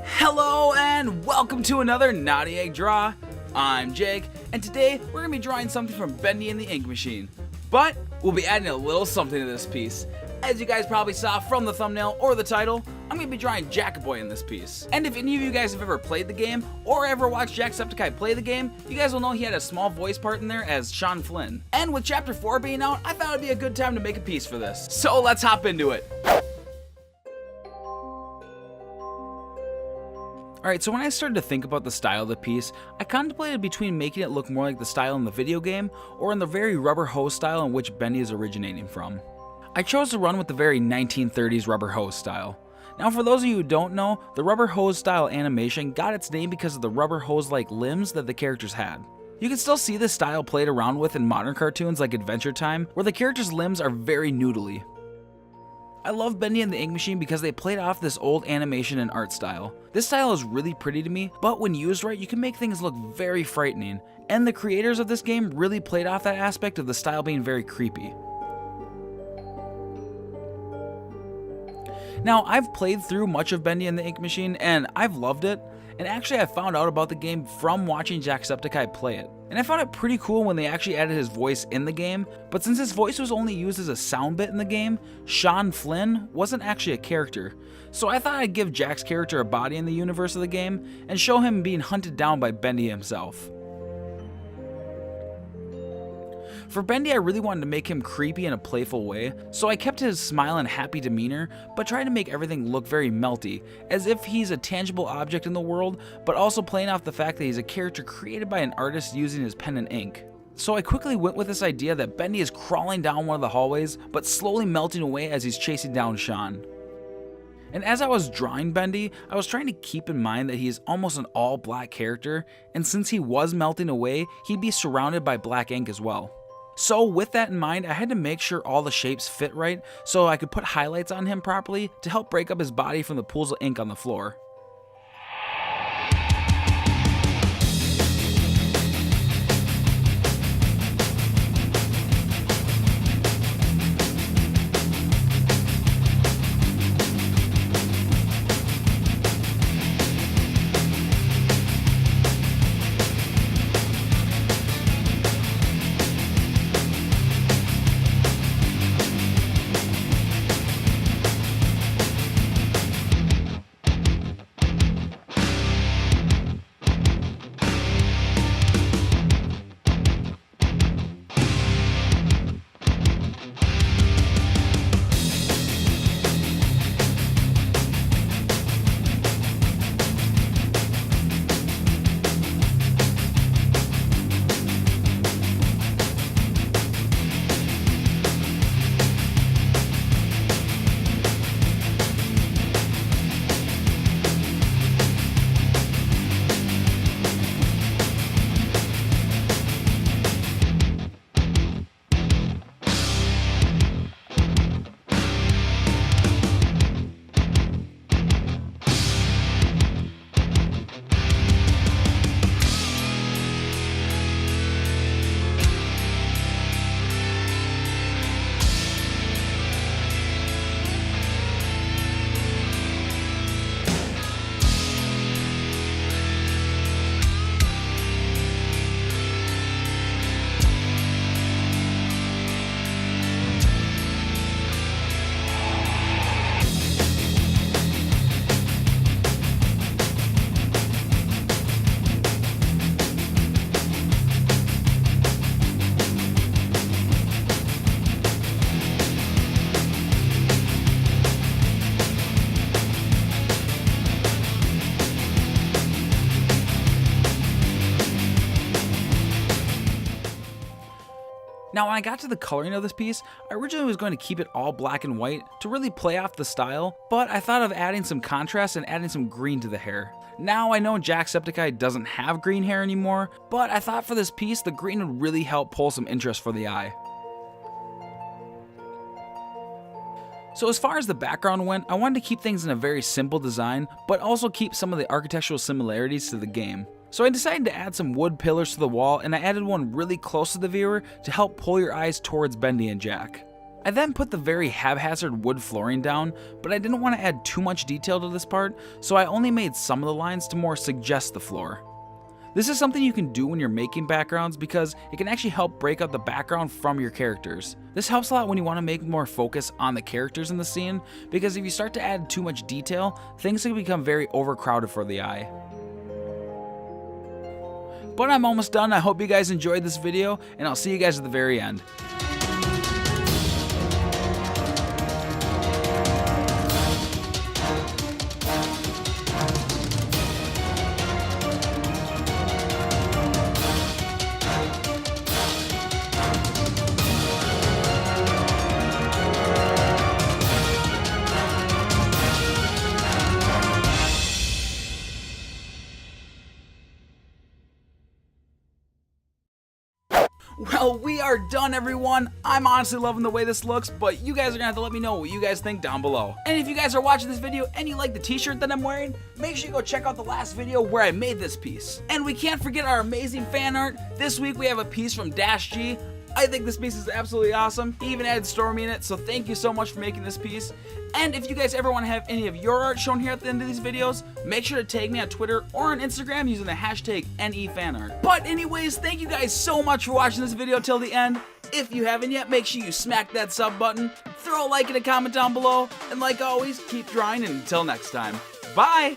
Hello and welcome to another Naughty Egg Draw. I'm Jake, and today we're going to be drawing something from Bendy and the Ink Machine. But we'll be adding a little something to this piece. As you guys probably saw from the thumbnail or the title, I'm going to be drawing Jackboy in this piece. And if any of you guys have ever played the game, or ever watched Jacksepticeye play the game, you guys will know he had a small voice part in there as Sean Flynn. And with Chapter 4 being out, I thought it would be a good time to make a piece for this. So let's hop into it. Alright, so when I started to think about the style of the piece, I contemplated between making it look more like the style in the video game, or in the very rubber hose style in which Bendy is originating from. I chose to run with the very 1930s rubber hose style. Now for those of you who don't know, the rubber hose style animation got its name because of the rubber hose-like limbs that the characters had. You can still see this style played around with in modern cartoons like Adventure Time, where the characters' limbs are very noodly. I love Bendy and the Ink Machine because they played off this old animation and art style. This style is really pretty to me, but when used right, you can make things look very frightening. And the creators of this game really played off that aspect of the style being very creepy. Now, I've played through much of Bendy and the Ink Machine, and I've loved it. And actually, I found out about the game from watching Jacksepticeye play it. And I found it pretty cool when they actually added his voice in the game, but since his voice was only used as a sound bit in the game, Sean Flynn wasn't actually a character. So I thought I'd give Jack's character a body in the universe of the game, and show him being hunted down by Bendy himself. For Bendy, I really wanted to make him creepy in a playful way, so I kept his smile and happy demeanor, but tried to make everything look very melty, as if he's a tangible object in the world, but also playing off the fact that he's a character created by an artist using his pen and ink. So I quickly went with this idea that Bendy is crawling down one of the hallways, but slowly melting away as he's chasing down Sean. And as I was drawing Bendy, I was trying to keep in mind that he is almost an all-black character, and since he was melting away, he'd be surrounded by black ink as well. So with that in mind, I had to make sure all the shapes fit right so I could put highlights on him properly to help break up his body from the pools of ink on the floor. Now when I got to the coloring of this piece, I originally was going to keep it all black and white to really play off the style, but I thought of adding some contrast and adding some green to the hair. Now I know Jacksepticeye doesn't have green hair anymore, but I thought for this piece the green would really help pull some interest for the eye. So as far as the background went, I wanted to keep things in a very simple design, but also keep some of the architectural similarities to the game. So I decided to add some wood pillars to the wall, and I added one really close to the viewer to help pull your eyes towards Bendy and Jack. I then put the very haphazard wood flooring down, but I didn't want to add too much detail to this part, so I only made some of the lines to more suggest the floor. This is something you can do when you're making backgrounds because it can actually help break out the background from your characters. This helps a lot when you want to make more focus on the characters in the scene, because if you start to add too much detail, things can become very overcrowded for the eye. But I'm almost done. I hope you guys enjoyed this video, and I'll see you guys at the very end. Well, we are done, everyone. I'm honestly loving the way this looks, but you guys are gonna have to let me know what you guys think down below. And if you guys are watching this video and you like the t-shirt that I'm wearing, make sure you go check out the last video where I made this piece. And we can't forget our amazing fan art. This week we have a piece from Dash G. I think this piece is absolutely awesome. He even added Stormy in it, so thank you so much for making this piece. And if you guys ever want to have any of your art shown here at the end of these videos, make sure to tag me on Twitter or on Instagram using the hashtag NEFanart. But anyways, thank you guys so much for watching this video till the end. If you haven't yet, make sure you smack that sub button, throw a like and a comment down below, and like always, keep drawing, and until next time, bye!